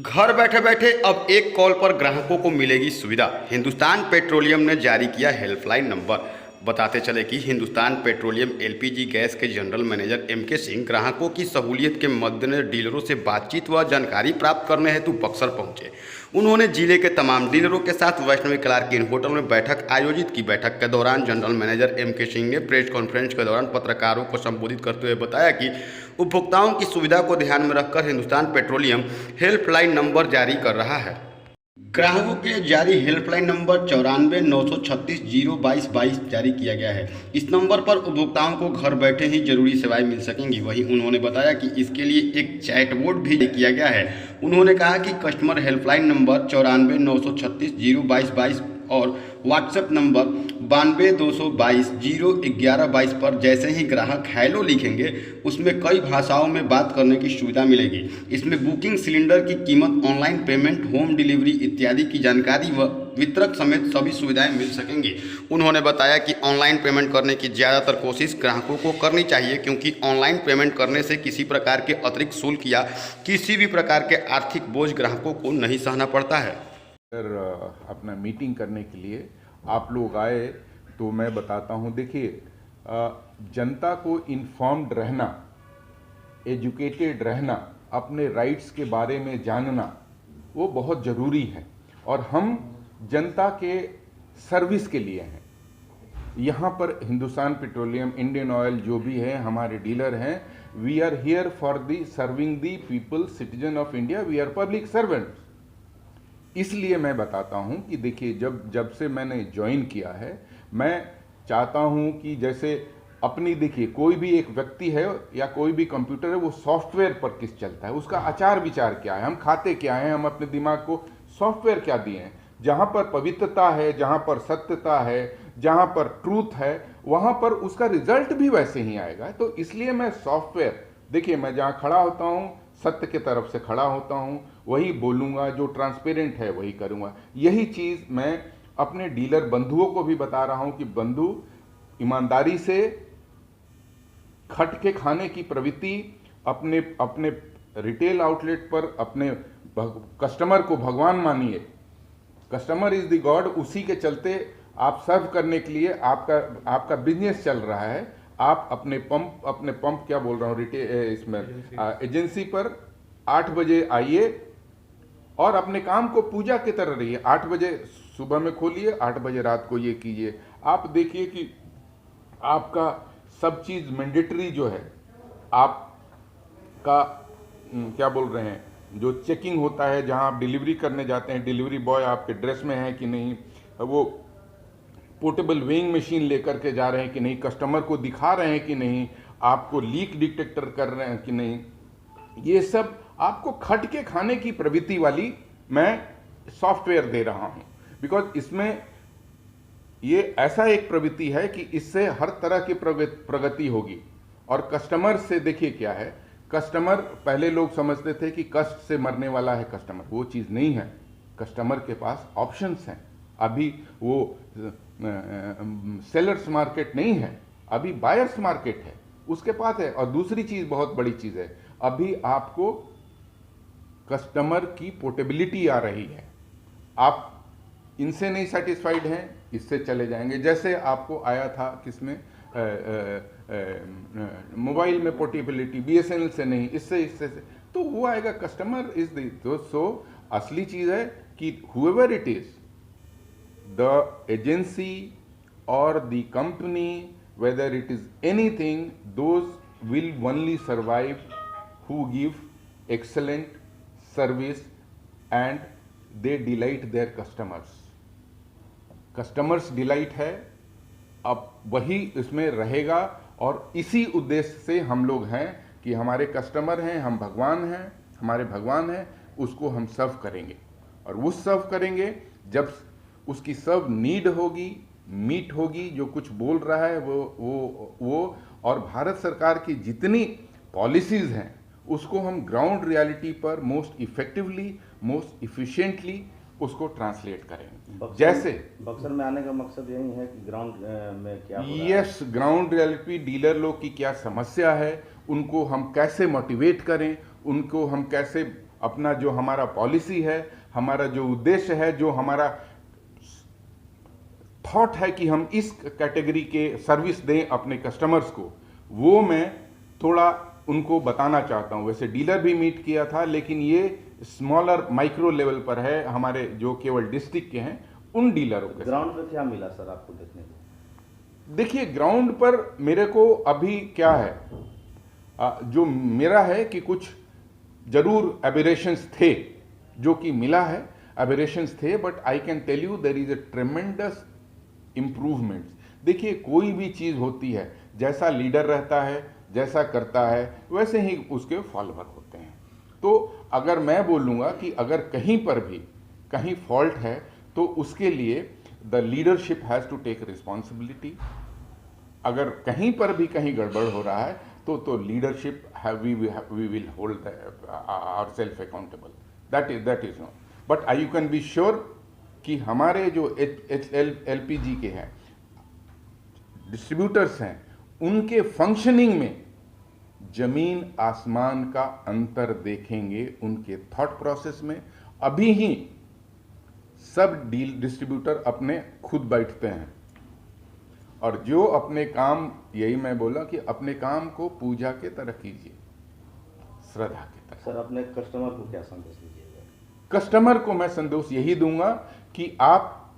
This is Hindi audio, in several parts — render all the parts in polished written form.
घर बैठे बैठे अब एक कॉल पर ग्राहकों को मिलेगी सुविधा। हिंदुस्तान पेट्रोलियम ने जारी किया हेल्पलाइन नंबर। बताते चले कि हिंदुस्तान पेट्रोलियम एलपीजी गैस के जनरल मैनेजर एमके सिंह ग्राहकों की सहूलियत के मद्देनजर डीलरों से बातचीत व जानकारी प्राप्त करने हेतु बक्सर पहुंचे। उन्होंने जिले के तमाम डीलरों के साथ वैष्णवी क्लार्क इन होटल में बैठक आयोजित की। बैठक के दौरान जनरल मैनेजर एमके सिंह ने प्रेस कॉन्फ्रेंस के दौरान पत्रकारों को संबोधित करते हुए बताया कि उपभोक्ताओं की सुविधा को ध्यान में रखकर हिंदुस्तान पेट्रोलियम हेल्पलाइन नंबर जारी कर रहा है। ग्राहकों के लिए जारी हेल्पलाइन नंबर 94 936 022 22 जारी किया गया है। इस नंबर पर उपभोक्ताओं को घर बैठे ही जरूरी सेवाएं मिल सकेंगी। वहीं उन्होंने बताया कि इसके लिए एक चैटबोट भी किया गया है। उन्होंने कहा कि कस्टमर हेल्पलाइन नंबर 94 936 022 22 और व्हाट्सएप नंबर 92 222 011 22 पर जैसे ही ग्राहक हेलो लिखेंगे उसमें कई भाषाओं में बात करने की सुविधा मिलेगी। इसमें बुकिंग, सिलेंडर की कीमत, ऑनलाइन पेमेंट, होम डिलीवरी इत्यादि की जानकारी व वितरक समेत सभी सुविधाएं मिल सकेंगी। उन्होंने बताया कि ऑनलाइन पेमेंट करने की ज़्यादातर कोशिश ग्राहकों को करनी चाहिए, क्योंकि ऑनलाइन पेमेंट करने से किसी प्रकार के अतिरिक्त शुल्क या किसी भी प्रकार के आर्थिक बोझ ग्राहकों को नहीं सहना पड़ता है। अपना मीटिंग करने के लिए आप लोग आए तो मैं बताता हूं। देखिए, जनता को इन्फॉर्म्ड रहना, एजुकेटेड रहना, अपने राइट्स के बारे में जानना वो बहुत ज़रूरी है और हम जनता के सर्विस के लिए हैं। यहाँ पर हिंदुस्तान पेट्रोलियम, इंडियन ऑयल जो भी है, हमारे डीलर हैं, we are here for the serving the people, citizen of India, we are public servants. इसलिए मैं बताता हूं कि देखिए, जब से मैंने ज्वाइन किया है, मैं चाहता हूं कि जैसे अपनी, देखिए, कोई भी एक व्यक्ति है या कोई भी कंप्यूटर है, वो सॉफ्टवेयर पर किस चलता है, उसका आचार विचार क्या है, हम खाते क्या हैं, हम अपने दिमाग को सॉफ्टवेयर क्या दिए हैं। जहां पर पवित्रता है, जहां पर सत्यता है, जहां पर ट्रूथ है, वहां पर उसका रिजल्ट भी वैसे ही आएगा। तो इसलिए मैं सॉफ्टवेयर, देखिए, मैं जहां खड़ा होता हूं सत्य के तरफ से खड़ा होता हूं, वही बोलूंगा, जो ट्रांसपेरेंट है वही करूंगा। यही चीज मैं अपने डीलर बंधुओं को भी बता रहा हूं कि बंधु, ईमानदारी से खट के खाने की प्रवृत्ति, अपने अपने रिटेल आउटलेट पर अपने कस्टमर को भगवान मानिए। Customer is the God. उसी के चलते आप सर्व करने के लिए आपका बिजनेस चल रहा है। आप अपने पंप क्या बोल रहा हूँ, रिटेल इसमें एजेंसी पर 8 बजे आइए और अपने काम को पूजा की तरह रहिए। 8 बजे सुबह में खोलिए, 8 बजे रात को ये कीजिए। आप देखिए कि आपका सब चीज़ मैंडेटरी जो है, आपका क्या बोल रहे हैं, जो चेकिंग होता है, जहां आप डिलीवरी करने जाते हैं, डिलीवरी बॉय आपके ड्रेस में है कि नहीं, वो पोर्टेबल वेइंग मशीन लेकर के जा रहे हैं कि नहीं, कस्टमर को दिखा रहे हैं कि नहीं, आपको लीक डिटेक्टर कर रहे हैं कि नहीं, ये सब आपको खट के खाने की प्रवृत्ति वाली मैं सॉफ्टवेयर दे रहा हूं। बिकॉज इसमें ये ऐसा एक प्रवृत्ति है कि इससे हर तरह की प्रगति होगी। और कस्टमर से देखिए क्या है, कस्टमर, पहले लोग समझते थे कि कष्ट से मरने वाला है कस्टमर, वो चीज़ नहीं है। कस्टमर के पास ऑप्शंस हैं। अभी वो सेलर्स मार्केट नहीं है, अभी बायर्स मार्केट है, उसके पास है। और दूसरी चीज़, बहुत बड़ी चीज़ है, अभी आपको कस्टमर की पोर्टेबिलिटी आ रही है। आप इनसे नहीं सेटिस्फाइड हैं, इससे चले जाएंगे। जैसे आपको आया था किसमें, मोबाइल में पोर्टेबिलिटी, बीएसएनएल से नहीं, इससे तो वो आएगा। कस्टमर इज द सो असली चीज़ है कि however it is, the agency or the company, whether it is anything, those will only survive who give excellent service and they delight their customers. Customers delight है, अब वही इसमें रहेगा। और इसी उद्देश्य से हम लोग हैं कि हमारे कस्टमर हैं, हम भगवान हैं, हमारे भगवान हैं, उसको हम सर्व करेंगे। और वो सर्व करेंगे जब उसकी सब नीड होगी, मीट होगी, जो कुछ बोल रहा है वो और भारत सरकार की जितनी पॉलिसीज़ हैं उसको हम ग्राउंड रियलिटी पर मोस्ट इफेक्टिवली, मोस्ट इफिशिएंटली उसको ट्रांसलेट करेंगे। जैसे बक्सर में आने का मकसद यही है कि ग्राउंड में क्या हो रहा है। यस, ग्राउंड रियलिटी, डीलर लोग की क्या समस्या है, उनको हम कैसे मोटिवेट करें, उनको हम कैसे अपना जो हमारा पॉलिसी है, हमारा जो उद्देश्य है, जो हमारा थॉट है कि हम इस कैटेगरी के सर्विस दें अपने कस्टमर्स को, वो मैं थोड़ा उनको बताना चाहता हूं। वैसे डीलर भी मीट किया था, लेकिन ये स्मॉलर माइक्रो लेवल पर है, हमारे जो केवल डिस्ट्रिक्ट के हैं उन डीलरों के। ग्राउंड पे क्या मिला सर आपको देखने को? देखिए, ग्राउंड पर मेरे को अभी क्या है, जो मेरा है कि कुछ जरूर एबरेशंस थे, जो कि मिला है, एबरेशंस थे, but I can tell you there is a tremendous improvements. देखिए, कोई भी चीज होती है, जैसा लीडर रहता है, जैसा करता है, वैसे ही उसके फॉलोअर होते हैं। तो अगर मैं बोलूँगा कि अगर कहीं पर भी कहीं फॉल्ट है, तो उसके लिए the leadership has to take responsibility. अगर कहीं पर भी कहीं गड़बड़ हो रहा है, तो leadership we will hold ourselves accountable. That is not, but you can be sure कि हमारे जो एलपीजी के हैं डिस्ट्रीब्यूटर्स हैं, उनके फंक्शनिंग में जमीन आसमान का अंतर देखेंगे। उनके थॉट प्रोसेस में अभी ही सब डिस्ट्रीब्यूटर अपने खुद बैठते हैं, और जो अपने काम, यही मैं बोला कि अपने काम को पूजा के तरह कीजिए, श्रद्धा के तरह। सर, अपने कस्टमर को क्या संदेश दीजिएगा? कस्टमर को मैं संदेश यही दूंगा कि आप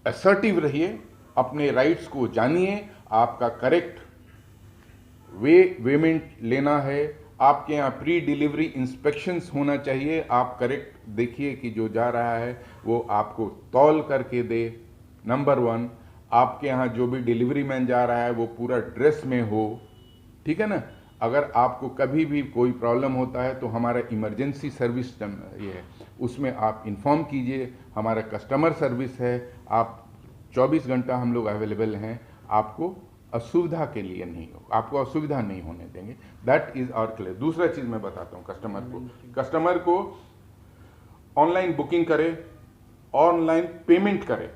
असर्टिव रहिए, अपने राइट्स को जानिए, आपका करेक्ट पेमेंट लेना है, आपके यहाँ प्री डिलीवरी इंस्पेक्शंस होना चाहिए, आप करेक्ट देखिए कि जो जा रहा है वो आपको तौल करके दे। नंबर 1, आपके यहाँ जो भी डिलीवरी मैन जा रहा है वो पूरा ड्रेस में हो, ठीक है ना। अगर आपको कभी भी कोई प्रॉब्लम होता है तो हमारा इमरजेंसी सर्विस ये है, उसमें आप इन्फॉर्म कीजिए। हमारा कस्टमर सर्विस है, आप 24 घंटा हम लोग अवेलेबल हैं, आपको असुविधा के लिए नहीं हो, आपको असुविधा नहीं होने देंगे। That is our clear. दूसरा चीज मैं बताता हूँ कस्टमर को ऑनलाइन बुकिंग करे, ऑनलाइन पेमेंट करे,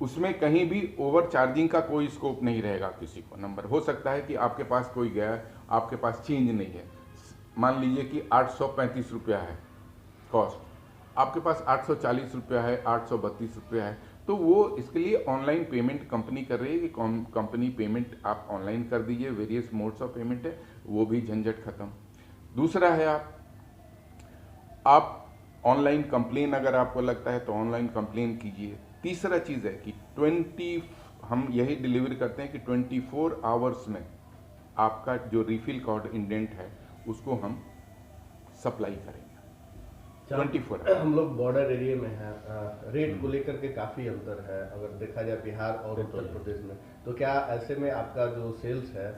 उसमें कहीं भी ओवर चार्जिंग का कोई स्कोप नहीं रहेगा किसी को। नंबर हो सकता है कि आपके पास कोई गया, आपके पास चेंज नहीं है, मान लीजिए कि 835 रुपया है कॉस्ट, आपके पास 840 रुपया है, 832 रुपया है, तो वो इसके लिए ऑनलाइन पेमेंट कंपनी कर रही है कि कंपनी पेमेंट आप ऑनलाइन कर दीजिए। वेरियस मोड्स ऑफ पेमेंट है, वो भी झंझट खत्म। दूसरा है आप ऑनलाइन कंप्लेन अगर आपको लगता है तो ऑनलाइन कंप्लेन कीजिए। तीसरा चीज़ है कि हम यही डिलीवरी करते हैं कि 24 आवर्स में आपका जो रिफिल कार्ड इंडेंट है उसको हम सप्लाई करेंगे 24 हम लोग बॉर्डर एरिया में हैं, रेट को लेकर के काफ़ी अंतर है अगर देखा जाए बिहार और उत्तर प्रदेश में, तो क्या ऐसे में आपका जो सेल्स है